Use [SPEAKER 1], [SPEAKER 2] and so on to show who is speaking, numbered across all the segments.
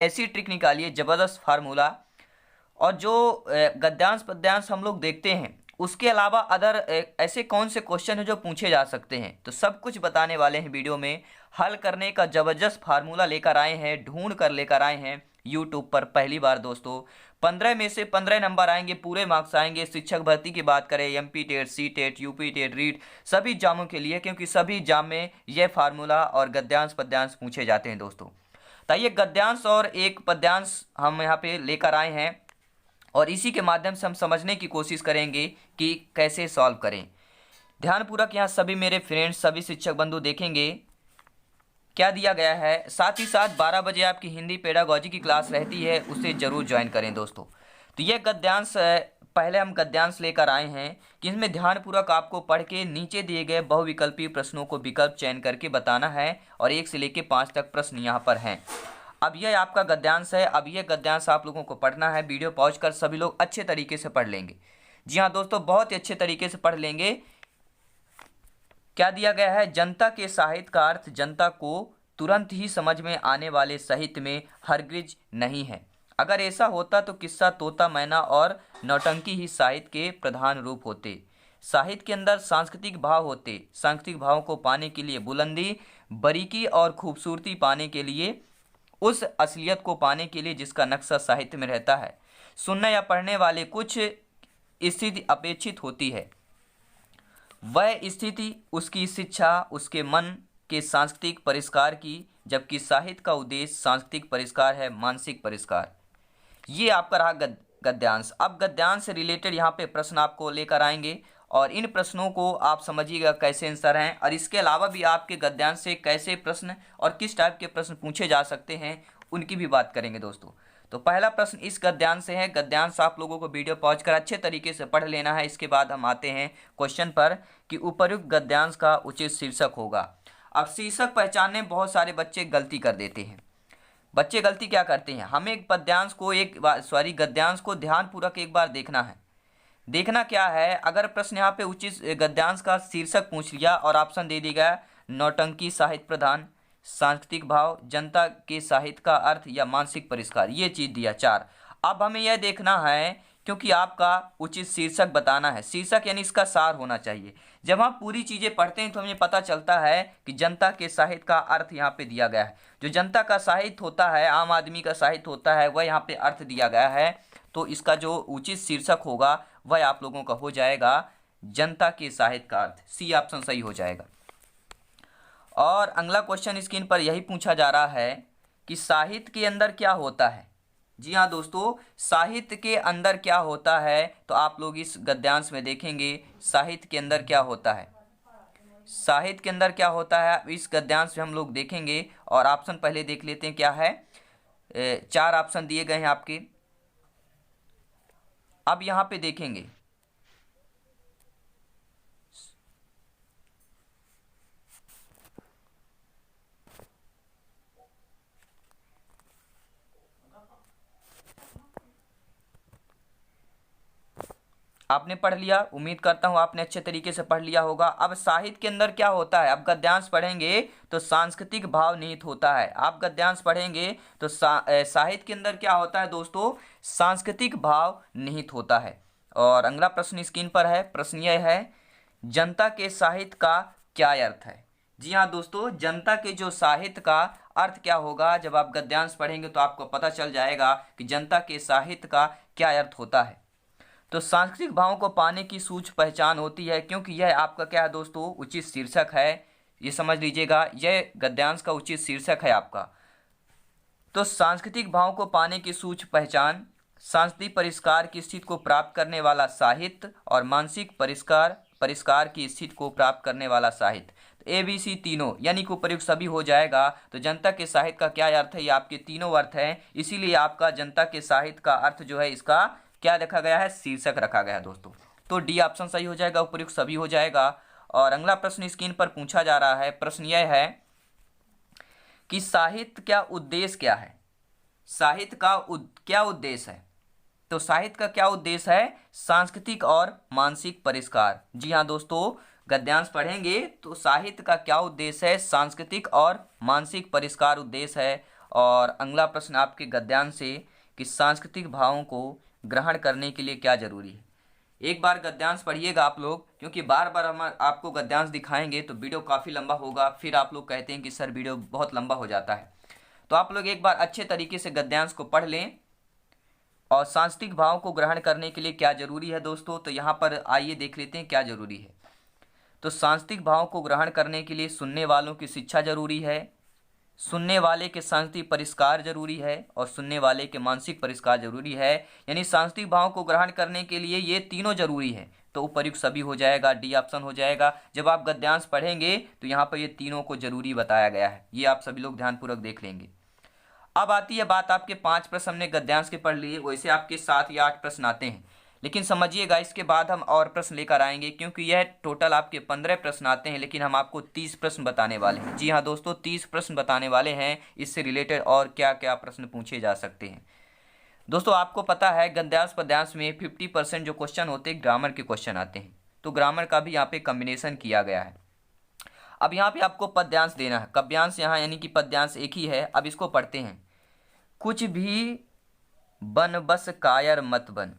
[SPEAKER 1] ऐसी ट्रिक निकालिए, जबरदस्त फार्मूला। और जो गद्यांश पद्यांश हम लोग देखते हैं, उसके अलावा अदर ऐसे कौन से क्वेश्चन हैं जो पूछे जा सकते हैं, तो सब कुछ बताने वाले हैं वीडियो में। हल करने का जबरदस्त फार्मूला लेकर आए हैं, ढूंढ कर लेकर आए हैं यूट्यूब पर पहली बार दोस्तों। 15 में से 15 नंबर आएंगे, पूरे मार्क्स आएंगे। शिक्षक भर्ती की बात करें, MP TET, C TET, UP TET, REET, सभी एग्जामों के लिए, क्योंकि सभी एग्जाम में यह फार्मूला और गद्यांश पद्यांश पूछे जाते हैं दोस्तों। तो ये गद्यांश और एक पद्यांश हम यहाँ पे लेकर आए हैं, और इसी के माध्यम से हम समझने की कोशिश करेंगे कि कैसे सॉल्व करें। ध्यानपूर्वक यहाँ सभी मेरे फ्रेंड्स, सभी शिक्षक बंधु देखेंगे क्या दिया गया है। साथ ही साथ 12 बजे आपकी हिंदी पेडागोजी की क्लास रहती है, उसे जरूर ज्वाइन करें दोस्तों। तो ये गद्यांश पहले हम गद्यांश लेकर आए हैं कि इसमें ध्यानपूर्वक आपको पढ़ के नीचे दिए गए बहुविकल्पीय प्रश्नों को विकल्प चयन करके बताना है, और 1 से लेकर 5 तक प्रश्न यहाँ पर हैं। अब यह आपका गद्यांश है। अब यह गद्यांश आप लोगों को पढ़ना है, वीडियो पॉज कर सभी लोग अच्छे तरीके से पढ़ लेंगे। जी हाँ दोस्तों, बहुत ही अच्छे तरीके से पढ़ लेंगे। क्या दिया गया है, जनता के साहित्य का अर्थ जनता को तुरंत ही समझ में आने वाले साहित्य में हरगिज नहीं है। अगर ऐसा होता तो किस्सा, तोता मैना और नौटंकी ही साहित्य के प्रधान रूप होते। साहित्य के अंदर सांस्कृतिक भाव होते। सांस्कृतिक भावों को पाने के लिए बुलंदी, बारीकी और खूबसूरती पाने के लिए, उस असलियत को पाने के लिए जिसका नक्शा साहित्य में रहता है, सुनने या पढ़ने वाले कुछ स्थिति अपेक्षित होती है। वह स्थिति उसकी शिक्षा, उसके मन के सांस्कृतिक परिष्कार की, जबकि साहित्य का उद्देश्य सांस्कृतिक परिष्कार है, मानसिक परिष्कार। ये आपका रहा गद्यांश। अब गद्यांश से रिलेटेड यहाँ पे प्रश्न आपको लेकर आएंगे, और इन प्रश्नों को आप समझिएगा कैसे आंसर हैं, और इसके अलावा भी आपके गद्यांश से कैसे प्रश्न और किस टाइप के प्रश्न पूछे जा सकते हैं, उनकी भी बात करेंगे दोस्तों। तो पहला प्रश्न इस गद्यांश से है। गद्यांश आप लोगों को वीडियो पॉज कर अच्छे तरीके से पढ़ लेना है। इसके बाद हम आते हैं क्वेश्चन पर कि उपर्युक्त गद्यांश का उचित शीर्षक होगा। अब शीर्षक पहचानने में बहुत सारे बच्चे गलती कर देते हैं। बच्चे गलती क्या करते हैं, हमें एक पद्यांश को गद्यांश को ध्यानपूर्वक एक बार देखना है। देखना क्या है, अगर प्रश्न यहाँ पे उचित गद्यांश का शीर्षक पूछ लिया और ऑप्शन दे दिया नौटंकी साहित्य प्रधान, सांस्कृतिक भाव, जनता के साहित्य का अर्थ या मानसिक परिष्कार, ये चीज दिया 4। अब हमें यह देखना है, क्योंकि आपका उचित शीर्षक बताना है। शीर्षक यानी इसका सार होना चाहिए। जब हम पूरी चीजें पढ़ते हैं तो हमें पता चलता है कि जनता के साहित्य का अर्थ यहाँ पे दिया गया है। जो जनता का साहित्य होता है, आम आदमी का साहित्य होता है, वह यहाँ पे अर्थ दिया गया है। तो इसका जो उचित शीर्षक होगा वह आप लोगों का हो जाएगा जनता के साहित्य का अर्थ। सी ऑप्शन सही हो जाएगा। और अगला क्वेश्चन स्क्रीन पर यही पूछा जा रहा है कि साहित्य के अंदर क्या होता है। जी हाँ दोस्तों, साहित्य के अंदर क्या होता है, तो आप लोग इस गद्यांश में देखेंगे साहित्य के अंदर क्या होता है। साहित्य के अंदर क्या होता है इस गद्यांश में हम लोग देखेंगे, और ऑप्शन पहले देख लेते हैं क्या है। 4 ऑप्शन दिए गए हैं आपके। अब यहाँ पे देखेंगे आपने पढ़ लिया, उम्मीद करता हूं आपने अच्छे तरीके से पढ़ लिया होगा। अब साहित्य के अंदर क्या होता है, अब गद्यांश पढ़ेंगे तो सांस्कृतिक भाव निहित होता है। आप गद्यांश पढ़ेंगे तो साहित्य के अंदर क्या होता है दोस्तों, सांस्कृतिक भाव निहित होता है। और अगला प्रश्न स्क्रीन पर है। प्रश्न यह है, जनता के साहित्य का क्या अर्थ है। जी हाँ दोस्तों, जनता के जो साहित्य का अर्थ क्या होगा, जब आप गद्यांश पढ़ेंगे तो आपको पता चल जाएगा कि जनता के साहित्य का क्या अर्थ होता है। तो सांस्कृतिक भावों को पाने की सूझ पहचान होती है, क्योंकि यह आपका क्या है दोस्तों, उचित शीर्षक है। ये समझ लीजिएगा, यह गद्यांश का उचित शीर्षक है आपका। तो सांस्कृतिक भावों को पाने की सूझ पहचान, सांस्कृतिक परिष्कार की स्थिति को प्राप्त करने वाला साहित्य, और मानसिक परिष्कार की स्थिति को प्राप्त करने वाला साहित्य। तो ABC तीनों यानी कि उपयुक्त सभी हो जाएगा। तो जनता के साहित्य का क्या अर्थ है, ये आपके तीनों अर्थ हैं, इसीलिए आपका जनता के साहित्य का अर्थ जो है इसका क्या रखा गया है, शीर्षक रखा गया है दोस्तों। तो डी ऑप्शन सही हो जाएगा, उपयुक्त सभी हो जाएगा। और अगला प्रश्न स्क्रीन पर पूछा जा रहा है। प्रश्न यह है कि साहित्य क्या उद्देश्य क्या है। साहित्य का क्या उद्देश्य है, तो साहित्य का क्या उद्देश्य है, सांस्कृतिक और मानसिक परिष्कार। जी हाँ दोस्तों, गद्यांश पढ़ेंगे तो साहित्य का क्या उद्देश्य है, सांस्कृतिक और मानसिक परिष्कार उद्देश्य है। और अगला प्रश्न आपके गद्यांश से कि सांस्कृतिक भावों को ग्रहण करने के लिए क्या जरूरी है। एक बार गद्यांश पढ़िएगा आप लोग, क्योंकि बार बार हम आपको गद्यांश दिखाएंगे तो वीडियो काफ़ी लंबा होगा, फिर आप लोग कहते हैं कि सर वीडियो बहुत लंबा हो जाता है। तो आप लोग एक बार अच्छे तरीके से गद्यांश को पढ़ लें। और सांस्कृतिक भाव को ग्रहण करने के लिए क्या जरूरी है दोस्तों, तो यहाँ पर आइए देख लेते हैं क्या जरूरी है। तो सांस्कृतिक भाव को ग्रहण करने के लिए सुनने वालों की शिक्षा जरूरी है, सुनने वाले के सांस्कृतिक परिष्कार जरूरी है और सुनने वाले के मानसिक परिष्कार जरूरी है। यानी सांस्कृतिक भाव को ग्रहण करने के लिए ये तीनों जरूरी है। तो उपर्युक्त सभी हो जाएगा, डी ऑप्शन हो जाएगा। जब आप गद्यांश पढ़ेंगे तो यहाँ पर ये तीनों को जरूरी बताया गया है, ये आप सभी लोग ध्यानपूर्वक देख लेंगे। अब आती है बात, आपके 5 प्रश्न हमने गद्यांश के पढ़ लिए, वैसे आपके 7 या 8 प्रश्न आते हैं, लेकिन समझिएगा इसके बाद हम और प्रश्न लेकर आएंगे, क्योंकि यह टोटल आपके 15 प्रश्न आते हैं, लेकिन हम आपको 30 प्रश्न बताने वाले हैं। जी हाँ दोस्तों, 30 प्रश्न बताने वाले हैं, इससे रिलेटेड और क्या क्या प्रश्न पूछे जा सकते हैं। दोस्तों आपको पता है गद्यांश पद्यांश में 50% जो क्वेश्चन होते हैं ग्रामर के क्वेश्चन आते हैं, तो ग्रामर का भी यहाँ पे कम्बिनेशन किया गया है। अब यहाँ पे आपको पद्यांश देना है, काव्यांश यहाँ यानी कि पद्यांश एक ही है। अब इसको पढ़ते हैं। कुछ भी बन बस कायर मत बन,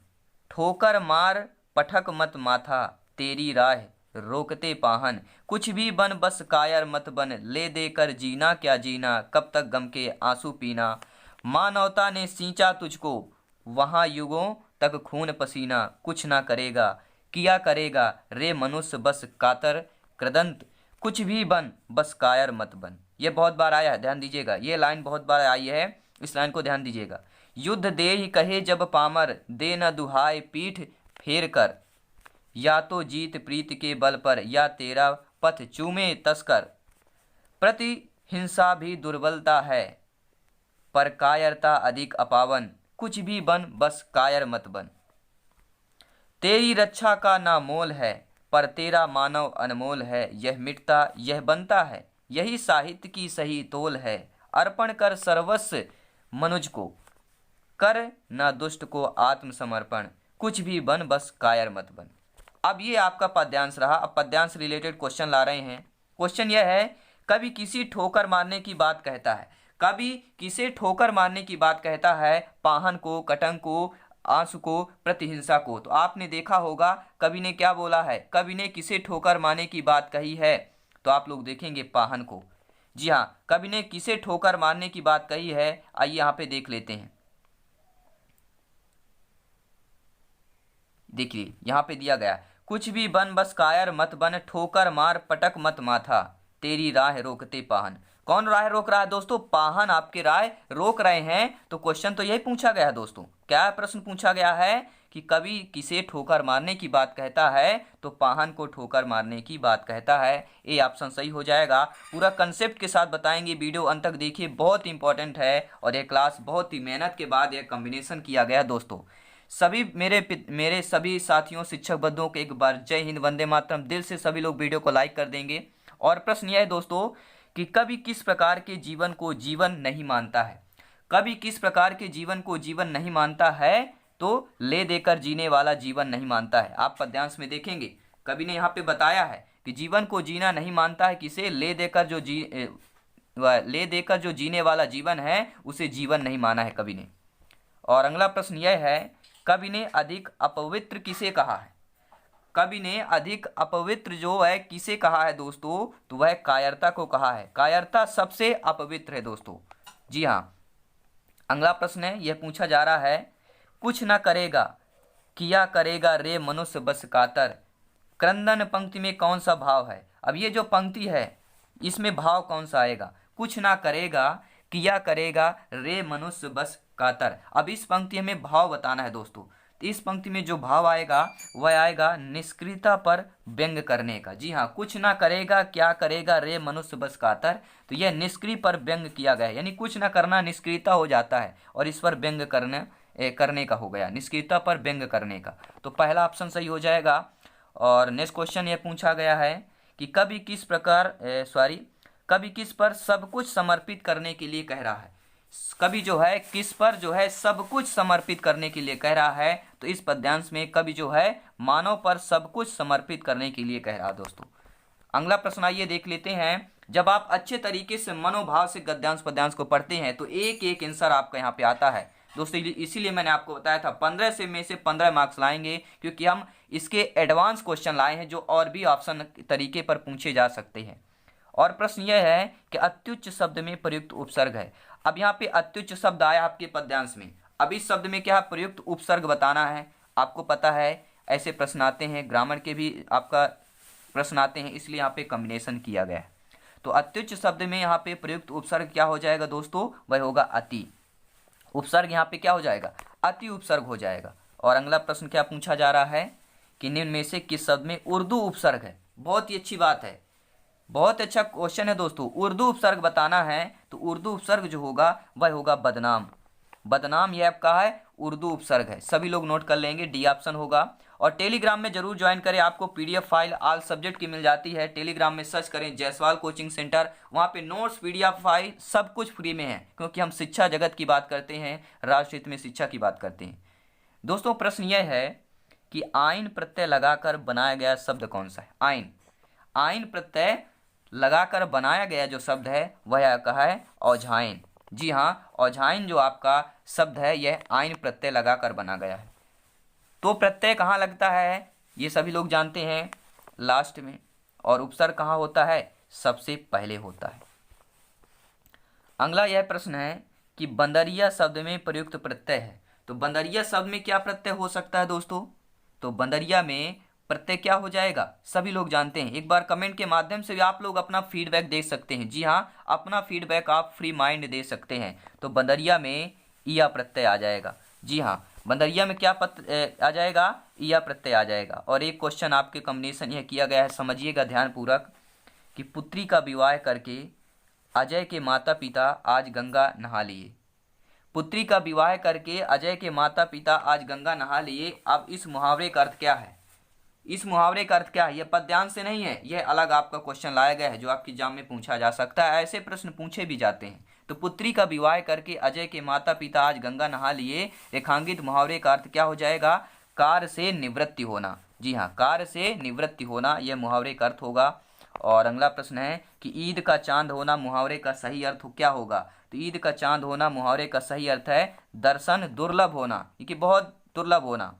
[SPEAKER 1] ठोकर मार पटक मत माथा, तेरी राह रोकते पाहन। कुछ भी बन बस कायर मत बन, ले देकर जीना क्या जीना, कब तक गम के आंसू पीना। मानवता ने सींचा तुझको, वहाँ युगों तक खून पसीना, कुछ ना करेगा किया करेगा रे मनुष्य बस कातर कृदंत। कुछ भी बन बस कायर मत बन, ये बहुत बार आया है, ध्यान दीजिएगा, ये लाइन बहुत बार आई है, इस लाइन को ध्यान दीजिएगा। युद्ध दे ही कहे जब पामर, दे न दुहाई पीठ फेर कर, या तो जीत प्रीत के बल पर, या तेरा पथ चूमे तस्कर। प्रति हिंसा भी दुर्बलता है, पर कायरता अधिक अपावन, कुछ भी बन बस कायर मत बन। तेरी रक्षा का ना मोल है, पर तेरा मानव अनमोल है, यह मिटता यह बनता है, यही साहित्य की सही तोल है। अर्पण कर सर्वस्व मनुज को, कर न दुष्ट को आत्मसमर्पण, कुछ भी बन बस कायर मत बन। अब ये आपका पद्यांश रहा। अब पद्यांश रिलेटेड क्वेश्चन ला रहे हैं। क्वेश्चन यह है, कभी किसी ठोकर मारने की बात कहता है, कभी किसे ठोकर मारने की बात कहता है, पाहन को, कटंग को, आंसू को, प्रतिहिंसा को। तो आपने देखा होगा कवि ने क्या बोला है, कवि ने किसे ठोकर मारने की बात कही है, तो आप लोग देखेंगे पाहन को। जी हाँ, कवि ने किसे ठोकर मारने की बात कही है, आइए यहाँ पे देख लेते हैं। देखिए यहाँ पे दिया गया, कुछ भी बन बस कायर मत बन, ठोकर मार पटक मत माथा, तेरी राह रोकते पाहन। कौन राह रोक रहा है दोस्तों, पाहन आपके राह रोक रहे हैं। तो क्वेश्चन तो यही पूछा गया है दोस्तों, क्या प्रश्न पूछा गया है कि कवि किसे ठोकर मारने की बात कहता है, तो पाहन को ठोकर मारने की बात कहता है। ये ऑप्शन सही हो जाएगा। पूरा कंसेप्ट के साथ बताएंगे, वीडियो अंत तक देखिए, बहुत इंपॉर्टेंट है और ये क्लास बहुत ही मेहनत के बाद यह कॉम्बिनेशन किया गया दोस्तों। सभी मेरे सभी साथियों शिक्षक बंधुओं को एक बार जय हिंद, वंदे मातरम। दिल से सभी लोग वीडियो को लाइक कर देंगे। और प्रश्न यह है दोस्तों कि कवि किस प्रकार के जीवन को जीवन नहीं मानता है, कवि किस प्रकार के जीवन को जीवन नहीं मानता है, तो ले देकर जीने वाला जीवन नहीं मानता है। आप पद्यांश में देखेंगे कवि ने यहाँ पे बताया है कि जीवन को जीना नहीं मानता है, किसे ले देकर जो जीने वाला जीवन है उसे जीवन नहीं माना है कवि ने। और अगला प्रश्न यह है, कवि ने अधिक अपवित्र किसे कहा है, कवि ने अधिक अपवित्र जो है किसे कहा है दोस्तों, तो वह कायरता को कहा है। कायरता सबसे अपवित्र है दोस्तों। जी हाँ, अगला प्रश्न है, यह पूछा जा रहा है, कुछ ना करेगा किया करेगा रे मनुष्य बस कातर। क्रंदन पंक्ति में कौन सा भाव है। अब ये जो पंक्ति है इसमें भाव कौन सा आएगा, कुछ ना करेगा किया करेगा रे मनुष्य बस कातर। अब इस पंक्ति में भाव बताना है दोस्तों। तो इस पंक्ति में जो भाव आएगा वह आएगा निष्क्रियता पर व्यंग करने का। जी हाँ, कुछ ना करेगा क्या करेगा रे मनुष्य बस कातर, तो यह निष्क्रिय पर व्यंग किया गया है, यानी कुछ ना करना निष्क्रियता हो जाता है और इस पर व्यंग करने का हो गया, निष्क्रियता पर व्यंग करने का। तो पहला ऑप्शन सही हो जाएगा। और नेक्स्ट क्वेश्चन ये पूछा गया है कि कवि किस पर सब कुछ समर्पित करने के लिए कह रहा है। कवि जो है किस पर जो है सब कुछ समर्पित करने के लिए कह रहा है, तो इस पद्यांश में कवि जो है मानव पर सब कुछ समर्पित करने के लिए कह रहा है दोस्तों। अगला प्रश्न आइए देख लेते हैं, जब आप अच्छे तरीके से मनोभाव से गद्यांश पद्यांश को पढ़ते हैं तो एक एक आंसर आपका यहाँ पे आता है दोस्तों। इसीलिए मैंने आपको बताया था 15 से में से 15 मार्क्स लाएंगे, क्योंकि हम इसके एडवांस क्वेश्चन लाए हैं जो और भी ऑप्शन तरीके पर पूछे जा सकते हैं। और प्रश्न यह है कि अत्युच्च शब्द में प्रयुक्त उपसर्ग है। अब यहाँ पे अत्युच्च शब्द आया आपके पद्यांश में, अब इस शब्द में क्या प्रयुक्त उपसर्ग बताना है। आपको पता है ऐसे प्रश्न आते हैं, ग्रामर के भी आपका प्रश्न आते हैं, इसलिए यहाँ पे कॉम्बिनेशन किया गया है। तो अत्युच्च शब्द में यहाँ पे प्रयुक्त उपसर्ग क्या हो जाएगा दोस्तों, वह होगा अति। उपसर्ग यहाँ पे क्या हो जाएगा, अति उपसर्ग हो जाएगा। और अगला प्रश्न क्या पूछा जा रहा है कि निम्न में से किस शब्द में उर्दू उपसर्ग है। बहुत ही अच्छी बात है, बहुत अच्छा क्वेश्चन है दोस्तों। उर्दू उपसर्ग बताना है तो उर्दू उपसर्ग जो होगा वह होगा बदनाम। बदनाम यह आपका है उर्दू उपसर्ग है, सभी लोग नोट कर लेंगे, डी ऑप्शन होगा। और टेलीग्राम में जरूर ज्वाइन करें, आपको पीडीएफ फाइल ऑल सब्जेक्ट की मिल जाती है। टेलीग्राम में सर्च करें जायसवाल कोचिंग सेंटर, वहाँ पे नोट्स पीडीएफ फाइल सब कुछ फ्री में है, क्योंकि हम शिक्षा जगत की बात करते हैं, राष्ट्रहित में शिक्षा की बात करते हैं। दोस्तों प्रश्न यह है कि आइन प्रत्यय लगाकर बनाया गया शब्द कौन सा है। आइन, आइन प्रत्यय लगाकर बनाया गया जो शब्द है वह कहा है औझाइन। जी हाँ, औझाइन जो आपका शब्द है यह आइन प्रत्यय लगाकर बना गया है। तो प्रत्यय कहाँ लगता है ये सभी लोग जानते हैं, लास्ट में। और उपसर्ग कहाँ होता है, सबसे पहले होता है। अगला यह प्रश्न है कि बंदरिया शब्द में प्रयुक्त प्रत्यय है। तो बंदरिया शब्द में क्या प्रत्यय हो सकता है दोस्तों, तो बंदरिया में प्रत्यय क्या हो जाएगा, सभी लोग जानते हैं। एक बार कमेंट के माध्यम से भी आप लोग अपना फीडबैक दे सकते हैं। जी हाँ, अपना फीडबैक आप फ्री माइंड दे सकते हैं। तो बंदरिया में ईया प्रत्यय आ जाएगा। जी हाँ, बंदरिया में क्या आ जाएगा, ईया प्रत्यय आ जाएगा। और एक क्वेश्चन आपके कॉम्बिनेशन यह किया गया है, समझिएगा ध्यानपूर्वक, कि पुत्री का विवाह करके अजय के माता पिता आज गंगा नहा लिए। पुत्री का विवाह करके अजय के माता पिता आज गंगा नहा लिए। अब इस मुहावरे का अर्थ क्या है, इस मुहावरे का अर्थ क्या है, यह पद्यांश से नहीं है, यह अलग आपका क्वेश्चन लाया गया है जो आपके एग्जाम में पूछा जा सकता है। ऐसे प्रश्न पूछे भी जाते हैं। तो पुत्री का विवाह करके अजय के माता पिता आज गंगा नहा लिए, रेखांकित मुहावरे का अर्थ क्या हो जाएगा, कार्य से निवृत्ति होना। जी हाँ, कार्य से निवृत्ति होना यह मुहावरे का अर्थ होगा। और अगला प्रश्न है कि ईद का चांद होना मुहावरे का सही अर्थ क्या होगा। तो ईद का चांद होना मुहावरे का सही अर्थ है दर्शन दुर्लभ होना, क्योंकि बहुत दुर्लभ होना,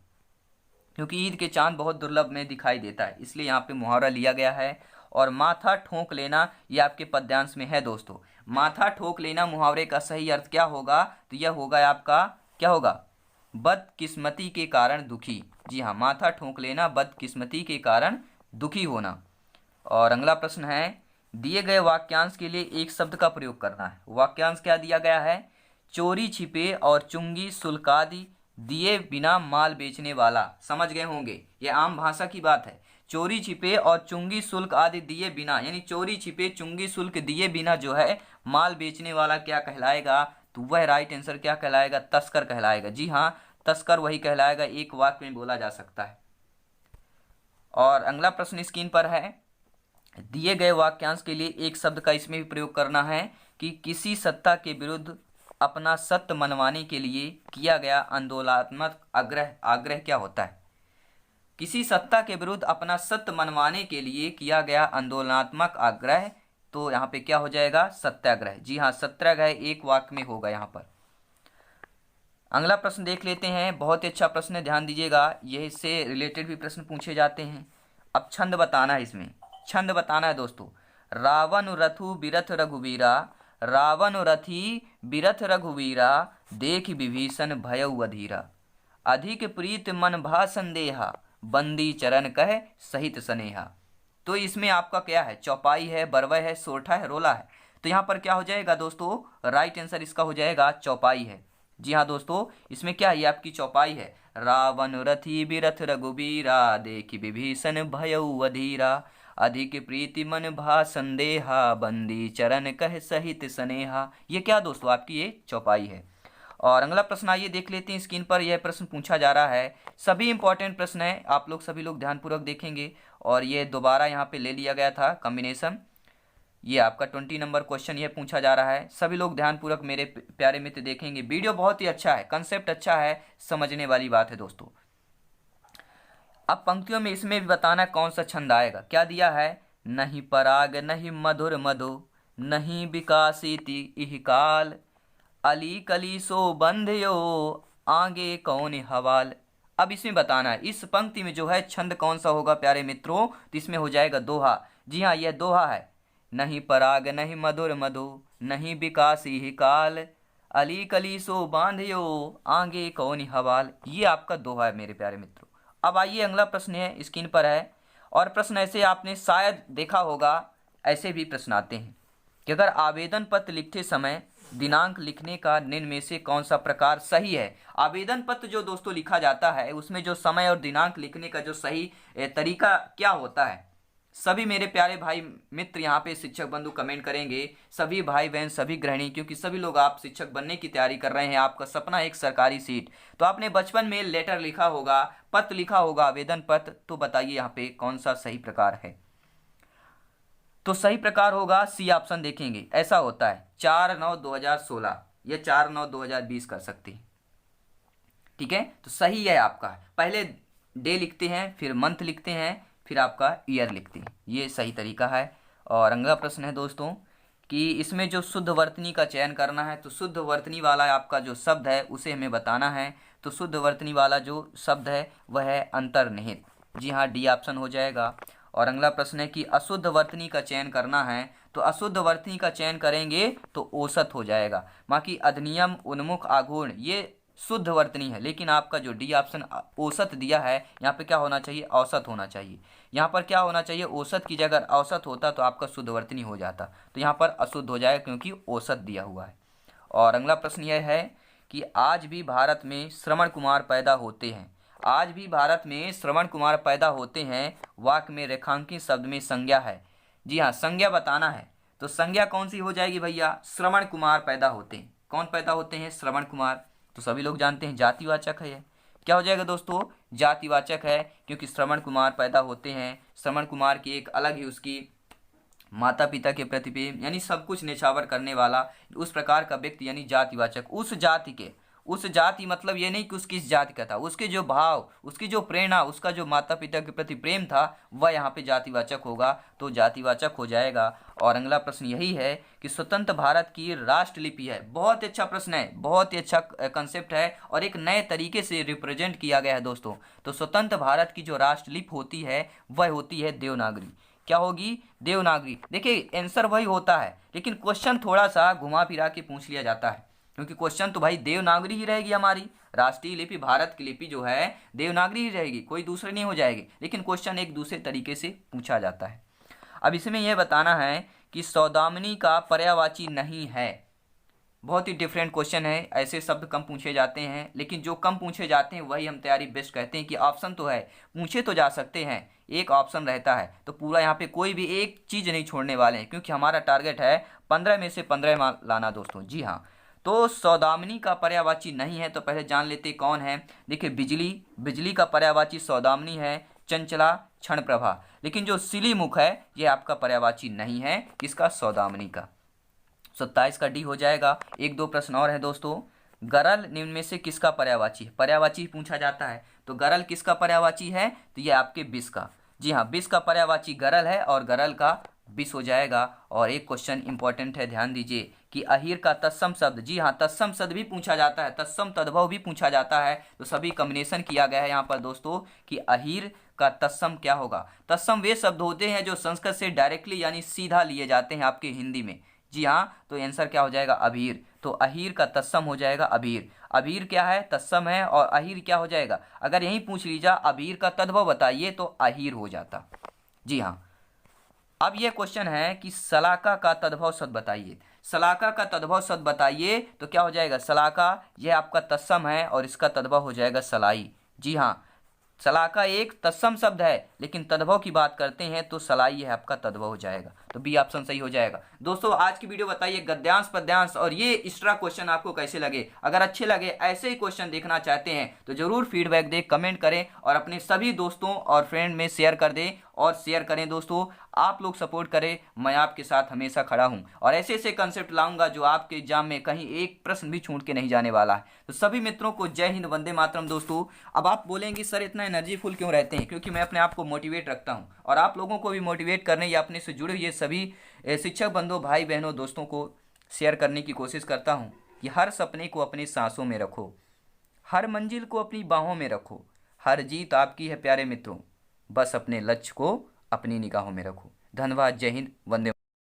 [SPEAKER 1] क्योंकि ईद के चांद बहुत दुर्लभ में दिखाई देता है, इसलिए यहाँ पे मुहावरा लिया गया है। और माथा ठोक लेना ये आपके पद्यांश में है दोस्तों। माथा ठोक लेना मुहावरे का सही अर्थ क्या होगा, तो यह होगा आपका क्या होगा, बदकिस्मती के कारण दुखी। जी हाँ, माथा ठोक लेना बदकिस्मती के कारण दुखी होना। और अगला प्रश्न है, दिए गए वाक्यांश के लिए एक शब्द का प्रयोग करना है। वाक्यांश क्या दिया गया है, चोरी छिपे और चुंगी शुल्क आदि दिए बिना माल बेचने वाला। समझ गए होंगे, यह आम भाषा की बात है। चोरी छिपे और चुंगी शुल्क आदि दिए बिना, यानी चोरी छिपे चुंगी शुल्क दिए बिना जो है माल बेचने वाला क्या कहलाएगा, तो वह राइट आंसर क्या कहलाएगा, तस्कर कहलाएगा। जी हाँ, तस्कर वही कहलाएगा, एक वाक्य में बोला जा सकता है। और अगला प्रश्न स्क्रीन पर है, दिए गए वाक्यांश के लिए एक शब्द का इसमें भी प्रयोग करना है कि किसी सत्ता के विरुद्ध अपना सत्य मनवाने के लिए किया गया आंदोलनात्मक आग्रह क्या होता है। किसी सत्ता के विरुद्ध अपना सत्य मनवाने के लिए किया गया आंदोलनात्मक आग्रह, तो यहाँ पे क्या हो जाएगा, सत्याग्रह। जी हाँ, सत्याग्रह एक वाक्य में होगा यहाँ पर। अगला प्रश्न देख लेते हैं, बहुत ही अच्छा प्रश्न है, ध्यान दीजिएगा, यह इससे रिलेटेड भी प्रश्न पूछे जाते हैं। अब छंद बताना है, इसमें छंद बताना है दोस्तों। रावण रथु बिरथ रघुवीरा, रावण रथी बिरथ रघुवीरा, देख विभीषण भयउ अधीरा। अधिक प्रीत मन भा संदेहा, बंदी चरण कह सहित स्नेहा। तो इसमें आपका क्या है, चौपाई है, बरवय है, सोरठा है, रोला है। तो यहाँ पर क्या हो जाएगा दोस्तों, राइट आंसर इसका हो जाएगा चौपाई है। जी हाँ दोस्तों, इसमें क्या है, ये आपकी चौपाई है। रावण रथी बिरथ रघुबीरा, देखि विभीषण भयउ अधीरा। अधिक प्रीति मन भा संदेहा, बंदी चरण कह सहित स्नेहा। ये क्या दोस्तों, आपकी ये चौपाई है। और अगला प्रश्न आइए देख लेते हैं, स्क्रीन पर यह प्रश्न पूछा जा रहा है। सभी इंपॉर्टेंट प्रश्न है, आप लोग सभी लोग ध्यानपूर्वक देखेंगे। और ये दोबारा यहाँ पे ले लिया गया था कॉम्बिनेशन। ये आपका 20 नंबर क्वेश्चन ये पूछा जा रहा है, सभी लोग ध्यानपूर्वक मेरे प्यारे मित्र देखेंगे। वीडियो बहुत ही अच्छा है, कंसेप्ट अच्छा है, समझने वाली बात है दोस्तों। अब पंक्तियों में इसमें भी बताना कौन सा छंद आएगा। क्या दिया है, नहीं पराग नहीं मधुर मधु, नहीं विकासिति इह काल, अली कली सो बंध्यो, आगे कौन हवाल। अब इसमें बताना है इस पंक्ति में जो है छंद कौन सा होगा प्यारे मित्रों, तो इसमें हो जाएगा दोहा। जी हाँ, यह दोहा है। नहीं पराग नहीं मधुर मधु, नहीं विकास ही काल, अली कली सो बांधियो, आगे कौन हवाल। ये आपका दोहा है मेरे प्यारे मित्रों। अब आइए अगला प्रश्न है, स्क्रीन पर है। और प्रश्न ऐसे आपने शायद देखा होगा, ऐसे भी प्रश्न आते हैं कि अगर आवेदन पत्र लिखते समय दिनांक लिखने का निम्न में से कौन सा प्रकार सही है। आवेदन पत्र जो दोस्तों लिखा जाता है उसमें जो समय और दिनांक लिखने का जो सही तरीका क्या होता है, सभी मेरे प्यारे भाई मित्र यहाँ पे शिक्षक बंधु कमेंट करेंगे, सभी भाई बहन सभी गृहिणी, क्योंकि सभी लोग आप शिक्षक बनने की तैयारी कर रहे हैं, आपका सपना है एक सरकारी सीट। तो आपने बचपन में लेटर लिखा होगा, पत्र लिखा होगा, आवेदन पत्र। तो बताइए यहाँ पे कौन सा सही प्रकार है। तो सही प्रकार होगा सी ऑप्शन। देखेंगे ऐसा होता है 4/9/2016 या 4/9/2020 कर सकते हैं। ठीक है, तो सही है आपका। पहले डे लिखते हैं, फिर मंथ लिखते हैं, फिर आपका ईयर लिखते हैं, ये सही तरीका है। और अगला प्रश्न है दोस्तों कि इसमें जो शुद्ध वर्तनी का चयन करना है, तो शुद्ध वर्तनी वाला आपका जो शब्द है उसे हमें बताना है। तो शुद्ध वर्तनी वाला जो शब्द है वह है अंतर्निहित। जी हाँ, डी ऑप्शन हो जाएगा। और अगला प्रश्न है कि अशुद्ध वर्तनी का चयन करना है, तो अशुद्ध वर्तनी का चयन करेंगे तो औसत हो जाएगा। बाकी अधिनियम उन्मुख आघूर्ण ये शुद्ध वर्तनी है, लेकिन आपका जो डी ऑप्शन औसत दिया है यहाँ पे क्या होना चाहिए, औसत होना चाहिए। यहाँ पर क्या होना चाहिए, औसत की जगह औसत होता तो आपका शुद्ध वर्तनी हो जाता, तो यहाँ पर अशुद्ध हो जाएगा क्योंकि औसत दिया हुआ है। और अगला प्रश्न यह है कि आज भी भारत में श्रवण कुमार पैदा होते हैं। आज भी भारत में श्रवण कुमार पैदा होते हैं, वाक्य में रेखांकित शब्द में संज्ञा है। जी हाँ, संज्ञा बताना है। तो संज्ञा कौन सी हो जाएगी भैया, श्रवण कुमार पैदा होते हैं। कौन पैदा होते हैं, श्रवण कुमार। तो सभी लोग जानते हैं जातिवाचक है। क्या हो जाएगा दोस्तों, जातिवाचक है, क्योंकि श्रवण कुमार पैदा होते हैं। श्रवण कुमार की एक अलग ही उसकी माता पिता के प्रति प्रेम, यानी सब कुछ निछावर करने वाला उस प्रकार का व्यक्ति, यानी जातिवाचक। उस जाति के, उस जाति मतलब ये नहीं कि उसकी किस जाति का था, उसके जो भाव, उसकी जो प्रेरणा, उसका जो माता पिता के प्रति प्रेम था वह यहाँ पे जातिवाचक होगा, तो जातिवाचक हो जाएगा। और अगला प्रश्न यही है कि स्वतंत्र भारत की राष्ट्रलिपि है। बहुत अच्छा प्रश्न है, बहुत ही अच्छा कंसेप्ट है और एक नए तरीके से रिप्रेजेंट किया गया है दोस्तों। तो स्वतंत्र भारत की जो राष्ट्रलिपि होती है वह होती है देवनागरी। क्या होगी, देवनागरी। देखिए आंसर वही होता है, लेकिन क्वेश्चन थोड़ा सा घुमा फिरा के पूछ लिया जाता है, क्योंकि क्वेश्चन तो भाई देवनागरी ही रहेगी। हमारी राष्ट्रीय लिपि, भारत की लिपि जो है देवनागरी ही रहेगी, कोई दूसरी नहीं हो जाएगी, लेकिन क्वेश्चन एक दूसरे तरीके से पूछा जाता है। अब इसमें यह बताना है कि सौदामिनी का पर्यायवाची नहीं है। बहुत ही डिफरेंट क्वेश्चन है, ऐसे शब्द कम पूछे जाते हैं, लेकिन जो कम पूछे जाते हैं वही हम तैयारी बेस्ट कहते हैं कि ऑप्शन तो है, पूछे तो जा सकते हैं, एक ऑप्शन रहता है, तो पूरा यहाँ पे कोई भी एक चीज़ नहीं छोड़ने वाले हैं, क्योंकि हमारा टारगेट है 15 में से 15 लाना दोस्तों। जी हाँ, तो सौदामिनी का पर्यायवाची नहीं है, तो पहले जान लेते कौन है। देखिए बिजली, बिजली का पर्यायवाची सौदामिनी है, चंचला, क्षण प्रभा। लेकिन जो सिलीमुख है ये आपका पर्यायवाची नहीं है, किसका, सौदामिनी का। 27 का डी हो जाएगा। एक दो प्रश्न और है दोस्तों। गरल निम्न में से किसका पर्यायवाची है, पर्यायवाची पूछा जाता है, तो गरल किसका पर्यायवाची है, तो ये आपके विष का। जी हाँ, विष का पर्यायवाची गरल है और गरल का विष हो जाएगा। और एक क्वेश्चन इंपॉर्टेंट है, ध्यान दीजिए कि अहीर का तत्सम शब्द, जी हाँ तत्सम शब्द भी पूछा जाता है, तत्सम तद्भव भी पूछा जाता है, तो सभी कॉम्बिनेशन किया गया है यहाँ पर दोस्तों कि अहीर का तत्सम क्या होगा। तत्सम वे शब्द होते हैं जो संस्कृत से डायरेक्टली यानी सीधा लिए जाते हैं आपके हिंदी में। जी हाँ, तो आंसर क्या हो जाएगा, अभीर। तो अहीर का तत्सम हो जाएगा अभीर। अभीर क्या है, तत्सम है, और अहीर क्या हो जाएगा। अगर यही पूछ लीजिए अभीर का तद्भव बताइए तो अहीर हो जाता। जी हाँ, अब यह क्वेश्चन है कि सलाका का तद्भव शब्द बताइए। सलाका का तद्भव शब्द बताइए तो क्या हो जाएगा, सलाका, यह आपका तत्सम है और इसका तद्भव हो जाएगा सलाई। जी हाँ, सलाका एक तत्सम शब्द है, लेकिन तद्भव की बात करते हैं तो सलाई है आपका तद्भव हो जाएगा, तो बी ऑप्शन सही हो जाएगा। दोस्तों आज की वीडियो बताइए गद्यांश पद्यांश और ये एक्स्ट्रा क्वेश्चन आपको कैसे लगे। अगर अच्छे लगे, ऐसे ही क्वेश्चन देखना चाहते हैं तो जरूर फीडबैक दें, कमेंट करें और अपने सभी दोस्तों और फ्रेंड में शेयर कर दें और शेयर करें दोस्तों। आप लोग सपोर्ट करें, मैं आपके साथ हमेशा खड़ा हूं और ऐसे ऐसे कंसेप्ट लाऊंगा जो आपके एग्जाम में कहीं एक प्रश्न भी छूट के नहीं जाने वाला है। तो सभी मित्रों को जय हिंद, वंदे मातरम दोस्तों। अब आप बोलेंगे सर इतना एनर्जीफुल क्यों रहते हैं? क्योंकि मैं अपने आप को मोटिवेट रखता हूं और आप लोगों को भी मोटिवेट करने या अपने से जुड़े हुए सभी शिक्षक बंधु, भाई बहनों, दोस्तों को शेयर करने की कोशिश करता हूं कि हर सपने को अपनी सांसों में रखो, हर मंजिल को अपनी बाहों में रखो, हर जीत आपकी है प्यारे मित्रों, बस अपने लक्ष्य को अपनी निगाहों में रखो। धन्यवाद, जय हिंद, वंदे।